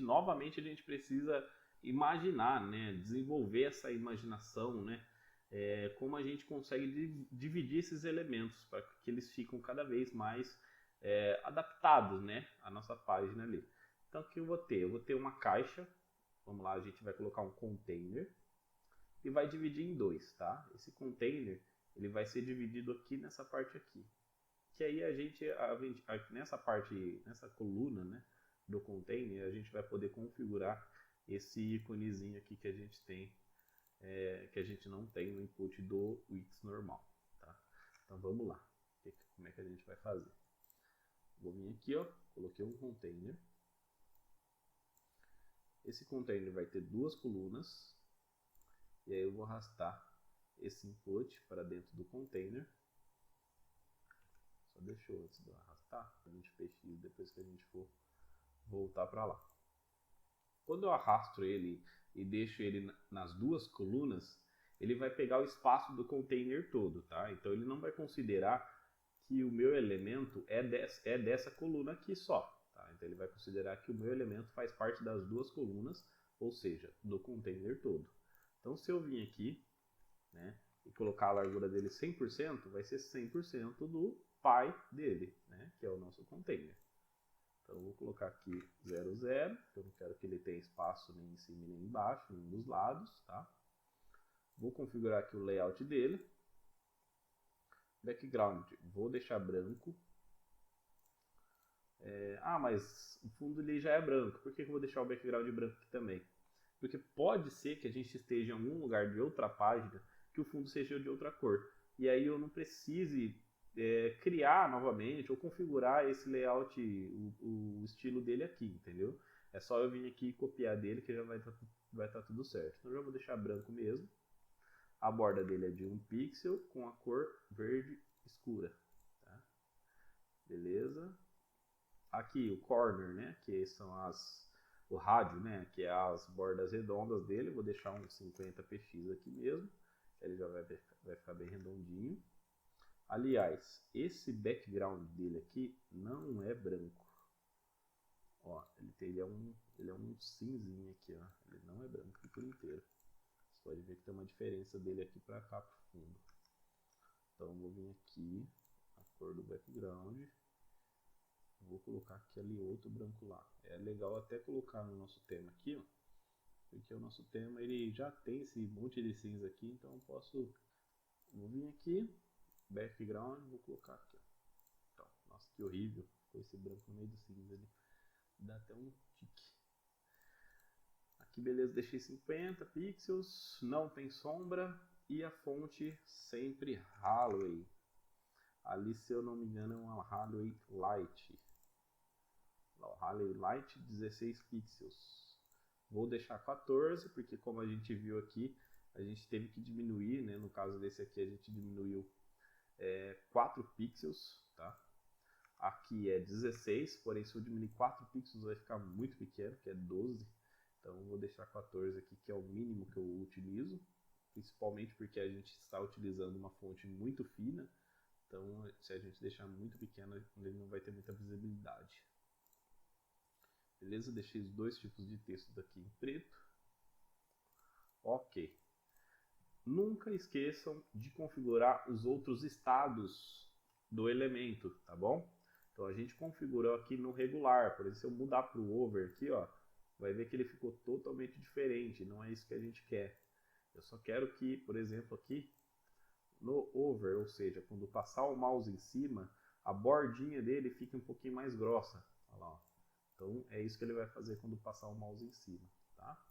Novamente a gente precisa imaginar, né, desenvolver essa imaginação, né, como a gente consegue dividir esses elementos para que eles fiquem cada vez mais adaptados, né, à nossa página ali. Então o que eu vou ter? Eu vou ter uma caixa. Vamos lá, a gente vai colocar um container e vai dividir em dois, tá? Esse container, ele vai ser dividido aqui nessa parte aqui. Que aí nessa parte, nessa coluna, né, do container, a gente vai poder configurar esse íconezinho aqui que a gente tem, que a gente não tem no input do Wix normal, tá? Então vamos lá. Como é que a gente vai fazer? Vou vir aqui, ó, coloquei um container. Esse container vai ter duas colunas, e aí eu vou arrastar esse input para dentro do container. Só deixa eu antes de eu arrastar, a gente px depois que a gente for voltar para lá. Quando eu arrasto ele e deixo ele nas duas colunas, ele vai pegar o espaço do container todo, tá? Então ele não vai considerar que o meu elemento é dessa coluna aqui só. Tá? Então ele vai considerar que o meu elemento faz parte das duas colunas, ou seja, do container todo. Então se eu vir aqui, né, e colocar a largura dele 100%, vai ser 100% do pai dele, né, que é o nosso container. Então eu vou colocar aqui 0, 0, eu não quero que ele tenha espaço nem em cima nem embaixo, nem dos lados, tá? Vou configurar aqui o layout dele. Background, vou deixar branco. Mas o fundo ele já é branco. Por que eu vou deixar o background branco aqui também? Porque pode ser que a gente esteja em algum lugar de outra página que o fundo seja de outra cor. E aí eu não precise criar novamente ou configurar esse layout, o estilo dele aqui, entendeu? É só eu vir aqui e copiar dele que já vai tá tudo certo. Então já vou deixar branco mesmo. A borda dele é de 1 pixel com a cor verde escura. Tá? Beleza? Aqui o corner, né? Que são o rádio, né? Que é as bordas redondas dele. Vou deixar uns 50 px aqui mesmo. Ele já vai ficar bem redondinho. Aliás, esse background dele aqui não é branco. Ó, ele é um cinzinho aqui, ó. Ele não é branco por inteiro. Você pode ver que tem uma diferença dele aqui para cá pro fundo. Então vou vir aqui, a cor do background. Vou colocar aqui ali outro branco lá. É legal até colocar no nosso tema aqui, ó. Porque o nosso tema ele já tem esse monte de cinza aqui, então eu posso... Vou vir aqui, background, vou colocar aqui, ó. Então, nossa, que horrível. Ficou esse branco no meio do cinza ali. Dá até um tique. Aqui, beleza, deixei 50 pixels, não tem sombra. E a fonte sempre Hallway. Ali, se eu não me engano, é uma Hallway Light. Hallway Light 16 pixels. Vou deixar 14, porque como a gente viu aqui, a gente teve que diminuir, né? No caso desse aqui, a gente diminuiu 4 pixels, tá? Aqui é 16, porém se eu diminuir 4 pixels vai ficar muito pequeno, que é 12. Então eu vou deixar 14 aqui, que é o mínimo que eu utilizo. Principalmente porque a gente está utilizando uma fonte muito fina. Então se a gente deixar muito pequeno, ele não vai ter muita visibilidade. Beleza? Deixei os dois tipos de textos aqui em preto. Ok. Nunca esqueçam de configurar os outros estados do elemento, tá bom? Então a gente configurou aqui no regular, por exemplo, se eu mudar para o over aqui, ó, vai ver que ele ficou totalmente diferente, não é isso que a gente quer. Eu só quero que, por exemplo, aqui no over, ou seja, quando passar o mouse em cima, a bordinha dele fique um pouquinho mais grossa. Olha lá, ó. Então é isso que ele vai fazer quando passar o mouse em cima, tá?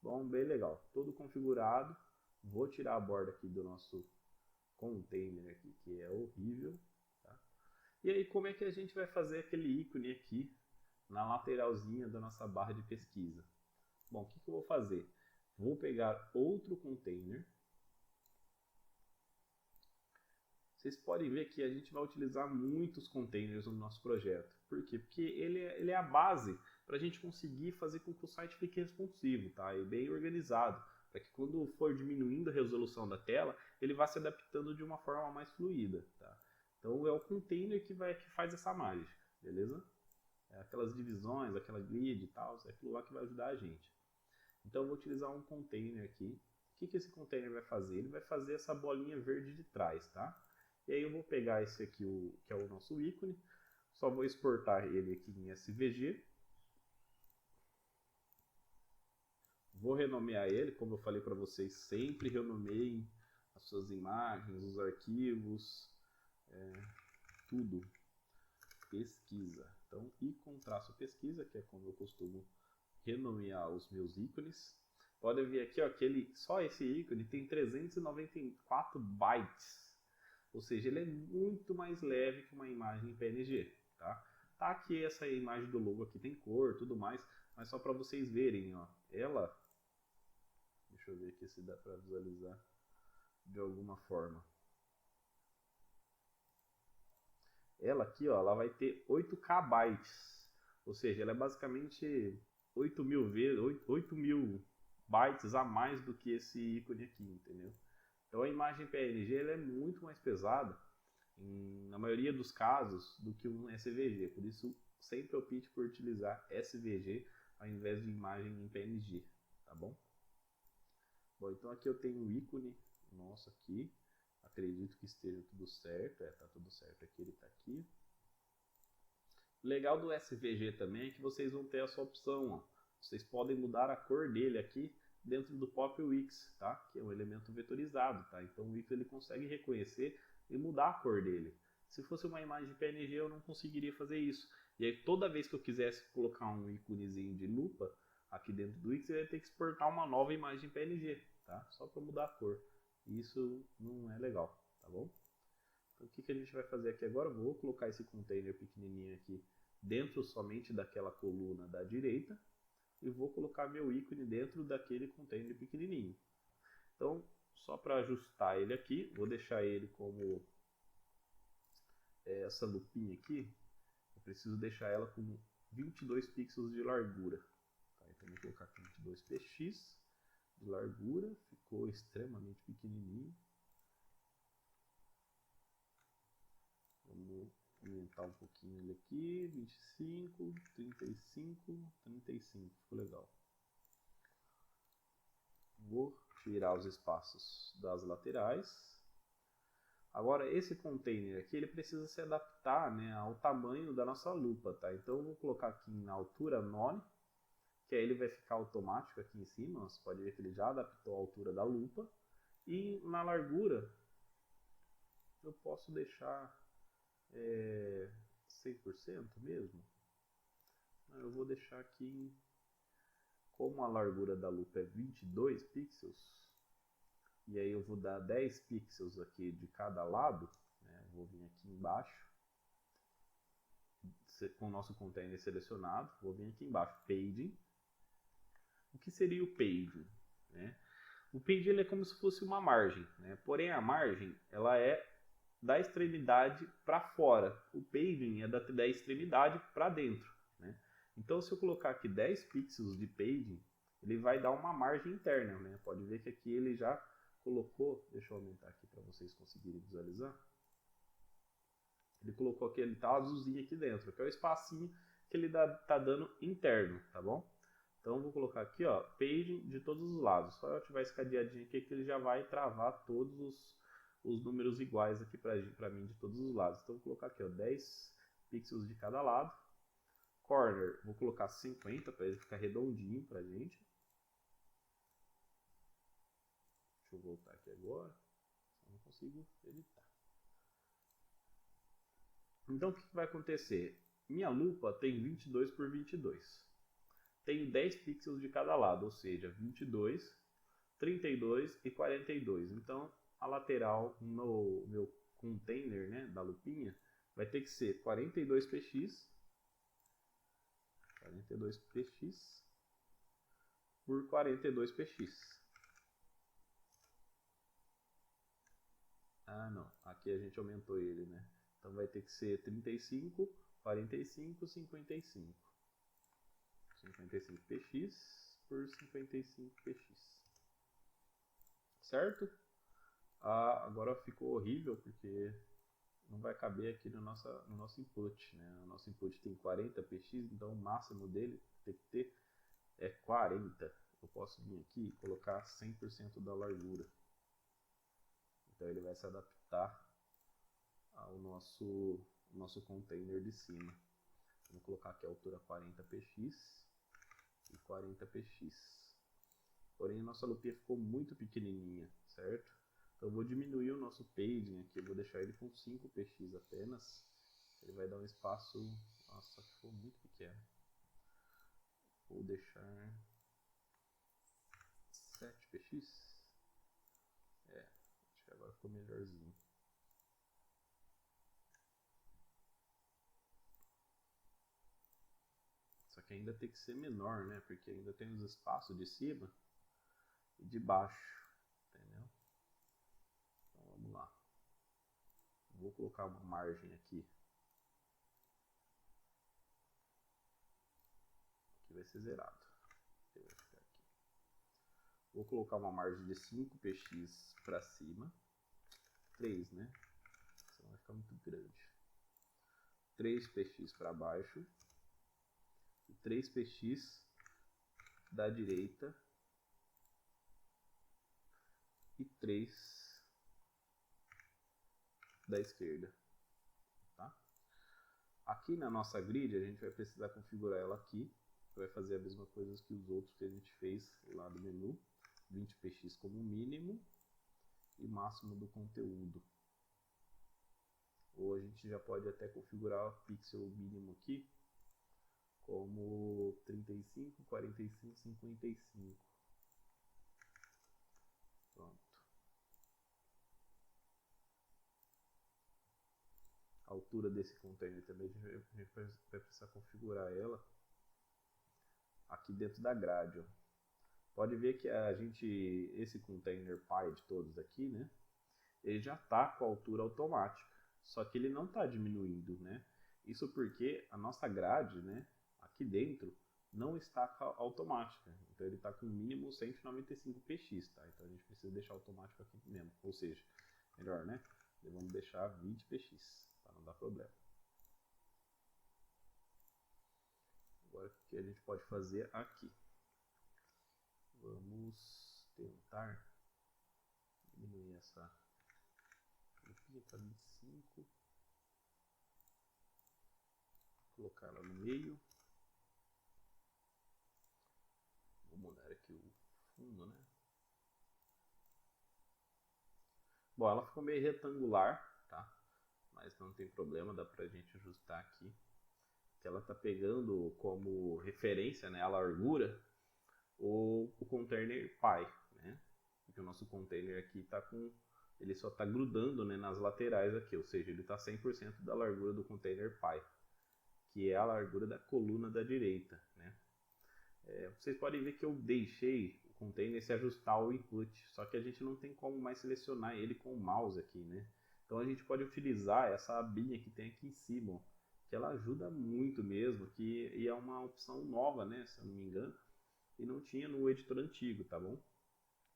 Bom, bem legal. Todo configurado. Vou tirar a borda aqui do nosso container aqui, que é horrível. Tá? E aí, como é que a gente vai fazer aquele ícone aqui na lateralzinha da nossa barra de pesquisa? Bom, o que eu vou fazer? Vou pegar outro container. Vocês podem ver que a gente vai utilizar muitos containers no nosso projeto. Por quê? Porque ele é a base para a gente conseguir fazer com que o site fique responsivo, tá? E bem organizado, para que quando for diminuindo a resolução da tela, ele vá se adaptando de uma forma mais fluida, tá? Então é o container que faz essa mágica, beleza? É aquelas divisões, aquela grid e tal, é aquilo lá que vai ajudar a gente. Então eu vou utilizar um container aqui. O que esse container vai fazer? Ele vai fazer essa bolinha verde de trás, tá? E aí eu vou pegar esse aqui, que é o nosso ícone, só vou exportar ele aqui em SVG. Vou renomear ele, como eu falei para vocês, sempre renomeiem as suas imagens, os arquivos, tudo. Pesquisa. Então, ícone-pesquisa, que é como eu costumo renomear os meus ícones. Podem ver aqui, ó, que só esse ícone tem 394 bytes. Ou seja, ele é muito mais leve que uma imagem em PNG, tá? Tá aqui essa imagem do logo aqui tem cor, tudo mais, mas só para vocês verem, ó, ela, deixa eu ver aqui se dá para visualizar de alguma forma. Ela aqui, ó, ela vai ter 8K bytes, ou seja, ela é basicamente 8.000 bytes a mais do que esse ícone aqui, entendeu? Então a imagem PNG ela é muito mais pesada, na maioria dos casos, do que um SVG. Por isso, sempre opte por utilizar SVG ao invés de imagem em PNG, tá bom? Bom, então aqui eu tenho o ícone nosso aqui. Acredito que esteja tudo certo. Tá tudo certo aqui, ele está aqui. O legal do SVG também é que vocês vão ter essa opção, ó. Vocês podem mudar a cor dele aqui dentro do próprio Wix, tá? Que é um elemento vetorizado, tá? Então o Wix ele consegue reconhecer e mudar a cor dele. Se fosse uma imagem PNG eu não conseguiria fazer isso. E aí toda vez que eu quisesse colocar um íconezinho de lupa aqui dentro do Wix, eu ia ter que exportar uma nova imagem PNG, tá? Só para mudar a cor. Isso não é legal, tá bom? Então, o que a gente vai fazer aqui agora? Eu vou colocar esse container pequenininho aqui dentro somente daquela coluna da direita e vou colocar meu ícone dentro daquele container pequenininho. Então, só para ajustar ele aqui, vou deixar ele como essa lupinha aqui. Eu preciso deixar ela com 22 pixels de largura. Tá, então, vou colocar aqui 22 px de largura, ficou extremamente pequenininho. Vamos aumentar um pouquinho ele aqui, 25, 35, 35, ficou legal. Vou tirar os espaços das laterais. Agora, esse container aqui, ele precisa se adaptar, né, ao tamanho da nossa lupa, tá? Então, eu vou colocar aqui na altura none, que aí ele vai ficar automático aqui em cima. Você pode ver que ele já adaptou a altura da lupa. E na largura, eu posso deixar 100% mesmo. Eu vou deixar aqui, como a largura da lupa é 22 pixels, e aí eu vou dar 10 pixels aqui de cada lado, né? Vou vir aqui embaixo, com o nosso container selecionado, vou vir aqui embaixo, paging. O que seria o paging, né? O paging ele é como se fosse uma margem, né? Porém a margem ela é da extremidade para fora, o paging é da extremidade para dentro, né? Então se eu colocar aqui 10 pixels de paging, ele vai dar uma margem interna, né? Pode ver que aqui ele já colocou, deixa eu aumentar aqui para vocês conseguirem visualizar. Ele colocou aqui, ele tá azulzinho aqui dentro, que é o espacinho que ele tá dando interno, tá bom? Então eu vou colocar aqui, ó, paging de todos os lados. Só eu ativar esse cadeadinho aqui que ele já vai travar todos os números iguais aqui para mim de todos os lados. Então eu vou colocar aqui, ó, 10 pixels de cada lado. Corner, vou colocar 50 para ele ficar redondinho pra gente. Deixa eu voltar aqui agora, só não consigo editar. Então o que vai acontecer? Minha lupa tem 22 por 22. Tenho 10 pixels de cada lado, ou seja, 22, 32 e 42. Então a lateral no meu container, né, da lupinha vai ter que ser 42 px, 42 px por 42 px. Ah, não, aqui a gente aumentou ele, né? Então vai ter que ser 35, 45, 55. 55 px por 55 px. Certo? Agora ficou horrível porque não vai caber aqui no nosso input, né? O nosso input tem 40 px, então o máximo dele tem que ter é 40. Eu posso vir aqui e colocar 100% da largura. Então ele vai se adaptar ao nosso container de cima. Vou colocar aqui a altura 40 px e 40 px. Porém a nossa lupinha ficou muito pequenininha, certo? Então eu vou diminuir o nosso paging aqui, eu vou deixar ele com 5 px apenas. Ele vai dar um espaço, nossa, ficou muito pequeno. Vou deixar 7 px. Acho que agora ficou melhorzinho. Só que ainda tem que ser menor, né? Porque ainda tem os espaços de cima e de baixo, entendeu? Então vamos lá. Vou colocar uma margem aqui. Aqui vai ser zerado. Vai ficar aqui. Vou colocar uma margem de 5 px para cima. 3, né? Senão vai ficar muito grande. 3 px para baixo. E 3 px da direita. E 3 da esquerda. Tá? Aqui na nossa grid a gente vai precisar configurar ela aqui. Vai fazer a mesma coisa que os outros que a gente fez lá do menu. 20 px como mínimo e máximo do conteúdo. Ou a gente já pode até configurar o pixel mínimo aqui como 35, 45, 55. Pronto. altura desse container também, a gente vai precisar configurar ela aqui dentro da grade. Ó. Pode ver que esse container pai de todos aqui, né? Ele já está com a altura automática, só que ele não está diminuindo, né? Isso porque a nossa grade, né, aqui dentro, não está automática. Então ele está com mínimo 195 px, tá? Então a gente precisa deixar automático aqui mesmo, ou seja, melhor, né? Vamos deixar 20 px, para não dar problema. Agora o que a gente pode fazer aqui? Vamos tentar diminuir essa lupinha para 25. Colocar ela no meio. Vou mudar aqui o fundo, né? Bom, ela ficou meio retangular, tá? Mas não tem problema, dá pra gente ajustar aqui. Que ela tá pegando como referência, né, a largura o container pai, né? Porque o nosso container aqui tá com... ele só tá grudando, né, nas laterais aqui, ou seja, ele tá 100% da largura do container pai, que é a largura da coluna da direita, né? Vocês podem ver que eu deixei o container se ajustar ao input, só que a gente não tem como mais selecionar ele com o mouse aqui, né? Então a gente pode utilizar essa abinha que tem aqui em cima, ó, que ela ajuda muito mesmo, e é uma opção nova, né, se eu não me engano, e não tinha no editor antigo, tá bom?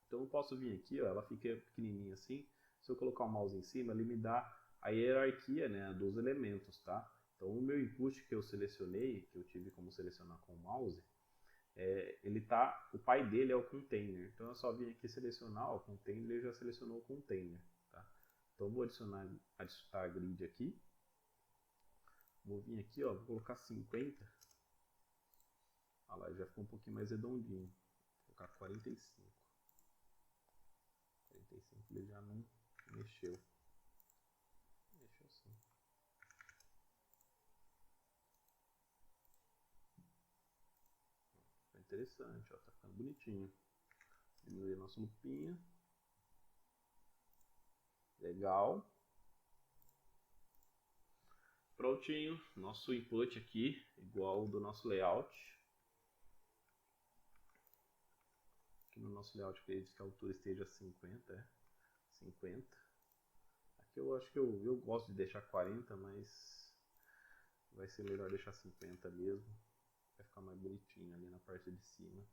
Então eu posso vir aqui, ó, ela fica pequenininha assim, se eu colocar o mouse em cima, ele me dá a hierarquia, né, dos elementos, tá? Então o meu input que eu selecionei, que eu tive como selecionar com o mouse, o pai dele é o container, então eu só vim aqui selecionar o container, ele já selecionou o container, tá? Então eu vou adicionar a grid aqui, vou vir aqui, ó, vou colocar 50, olha lá, já ficou um pouquinho mais redondinho, vou colocar 45, 45 ele já não mexeu, sim. Interessante, ó, tá ficando bonitinho. Diminuir a nossa lupinha. Legal. Prontinho, nosso input aqui, igual ao do nosso layout. Aqui no nosso layout ele diz que a altura esteja 50, 50. Aqui eu acho que eu gosto de deixar 40, mas vai ser melhor deixar 50 mesmo. Vai ficar mais bonitinho ali na parte de cima.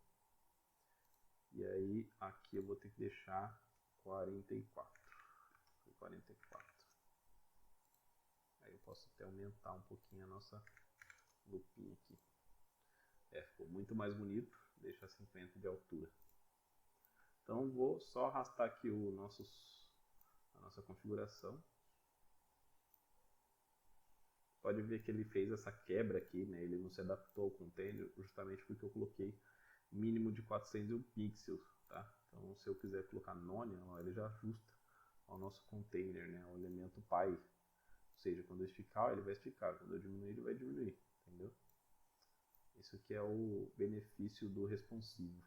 E aí aqui eu vou ter que deixar 44. 44. Aí eu posso até aumentar um pouquinho a nossa lupinha aqui. Ficou muito mais bonito, deixa 50 de altura. Então vou só arrastar aqui a nossa configuração. Pode ver que ele fez essa quebra aqui, né? Ele não se adaptou ao container justamente porque eu coloquei mínimo de 401 pixels, tá? Então se eu quiser colocar none, ele já ajusta ao nosso container, né? Ao elemento pai. Ou seja, quando eu esticar, ele vai esticar, quando eu diminuir, ele vai diminuir, entendeu? Isso que é o benefício do responsivo.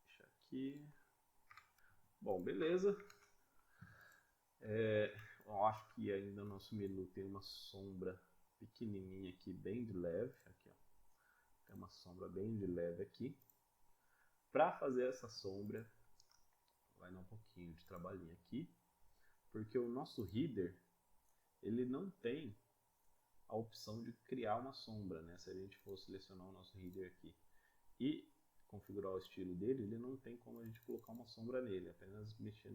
Deixa aqui. Bom, beleza. Eu acho que ainda no nosso menu tem uma sombra pequenininha aqui, bem de leve. Aqui, ó. Tem uma sombra bem de leve aqui. Para fazer essa sombra, vai dar um pouquinho de trabalhinho aqui, porque o nosso header ele não tem a opção de criar uma sombra, né? Se a gente for selecionar o nosso header aqui e configurar o estilo dele, ele não tem como a gente colocar uma sombra nele, apenas mexer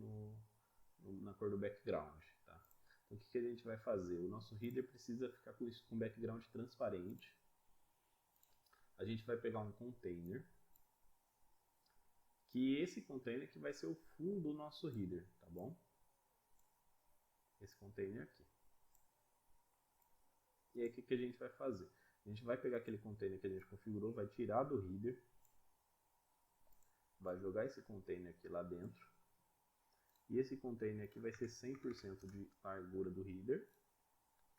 na cor do background, tá? Então o que a gente vai fazer? O nosso header precisa ficar com background transparente. A gente vai pegar um container, que esse container que vai ser o fundo do nosso header, tá bom? Esse container aqui. E aí o que a gente vai fazer? A gente vai pegar aquele container que a gente configurou, vai tirar do header, vai jogar esse container aqui lá dentro, e esse container aqui vai ser 100% de largura do header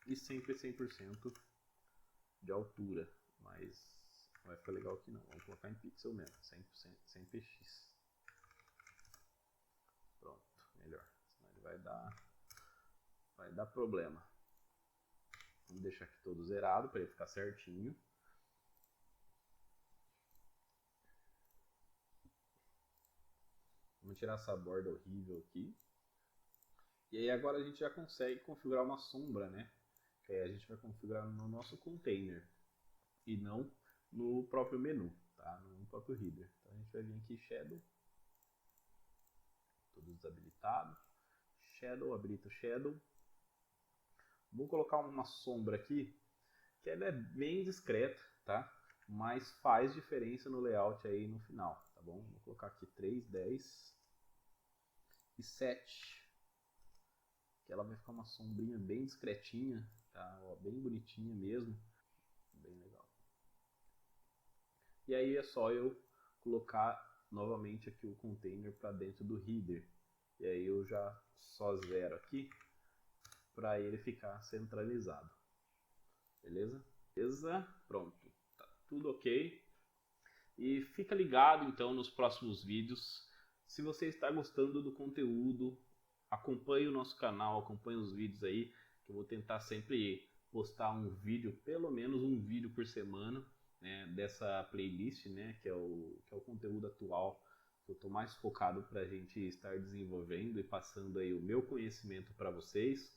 e sempre 100% de altura, mas não vai ficar legal aqui não, vamos colocar em pixel mesmo, 100%, 100 px. Pronto, melhor, senão ele vai dar vai dar problema. Vamos deixar aqui todo zerado para ele ficar certinho. Vamos tirar essa borda horrível aqui. E aí agora a gente já consegue configurar uma sombra, né? Que aí a gente vai configurar no nosso container e não no próprio menu, tá? No próprio header. Então a gente vai vir aqui Shadow, tudo desabilitado. Shadow, habilita o Shadow. Vou colocar uma sombra aqui, que ela é bem discreta, tá? Mas faz diferença no layout aí no final, tá bom? Vou colocar aqui 3, 10 e 7. Que ela vai ficar uma sombrinha bem discretinha, tá? Ó, bem bonitinha mesmo. Bem legal. E aí é só eu colocar novamente aqui o container para dentro do header. E aí eu já só zero aqui para ele ficar centralizado. Beleza? Beleza? Pronto. Tá tudo ok. E fica ligado então nos próximos vídeos. Se você está gostando do conteúdo, acompanhe o nosso canal, acompanhe os vídeos aí, que eu vou tentar sempre postar um vídeo, pelo menos um vídeo por semana, né, dessa playlist, né, que é o conteúdo atual que eu estou mais focado para a gente estar desenvolvendo e passando aí o meu conhecimento para vocês,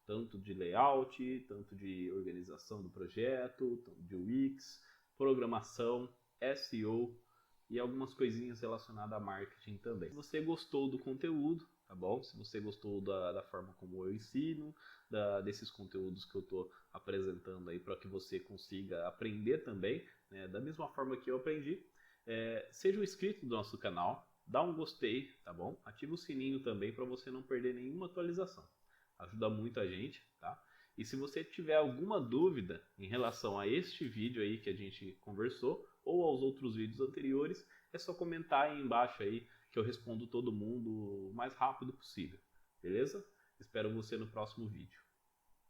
tanto de layout, tanto de organização do projeto, tanto de UX, programação, SEO e algumas coisinhas relacionadas a marketing também. Se você gostou do conteúdo, tá bom? Se você gostou da forma como eu ensino, desses conteúdos que eu estou apresentando aí para que você consiga aprender também, né, da mesma forma que eu aprendi, seja um inscrito do nosso canal, dá um gostei, tá bom? Ativa o sininho também para você não perder nenhuma atualização. Ajuda muito a gente, tá? E se você tiver alguma dúvida em relação a este vídeo aí que a gente conversou ou aos outros vídeos anteriores, é só comentar aí embaixo aí que eu respondo todo mundo o mais rápido possível, beleza? Espero você no próximo vídeo.